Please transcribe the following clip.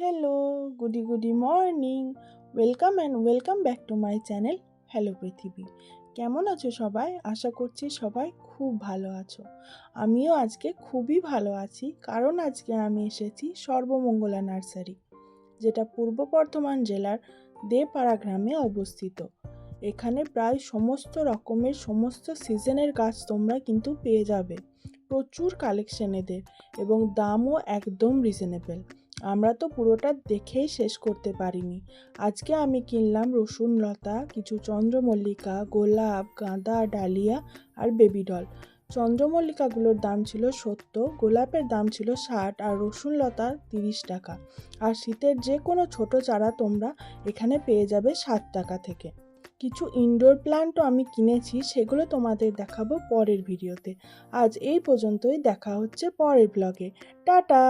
Hello, good morning. Welcome back to my channel hello পৃথিবী। কেমন আছো সবাই? আশা করছি সবাই খুব ভালো আছো। আমিও আজকে খুবই ভালো আছি, কারণ আজকে আমি এসেছি সর্বমঙ্গলা নার্সারি, যেটা পূর্ব বর্ধমান জেলার দেপাড়া গ্রামে অবস্থিত। এখানে প্রায় সমস্ত রকমের সমস্ত সিজনের গাছ তোমরা কিন্তু পেয়ে যাবে। প্রচুর কালেকশন এদের, এবং দামও একদম রিজনেবল। আমরা তো পুরোটা দেখেই শেষ করতে পারিনি। আজকে আমি কিনলাম রসুন লতা, কিছু চন্দ্রমল্লিকা, গোলাপ, গাঁদা, ডালিয়া আর বেবি ডল। চন্দ্রমল্লিকাগুলোর দাম ছিল 70, গোলাপের দাম ছিল 60 আর রসুন লতা 30 টাকা। আর শীতের যে কোনো ছোট চারা তোমরা এখানে পেয়ে যাবে 7 টাকা থেকে। কিছু ইনডোর প্ল্যান্টও আমি কিনেছি, সেগুলো তোমাদের দেখাবো পরের ভিডিওতে। আজ এই পর্যন্তই, দেখা হচ্ছে পরের ব্লগে। টাটা।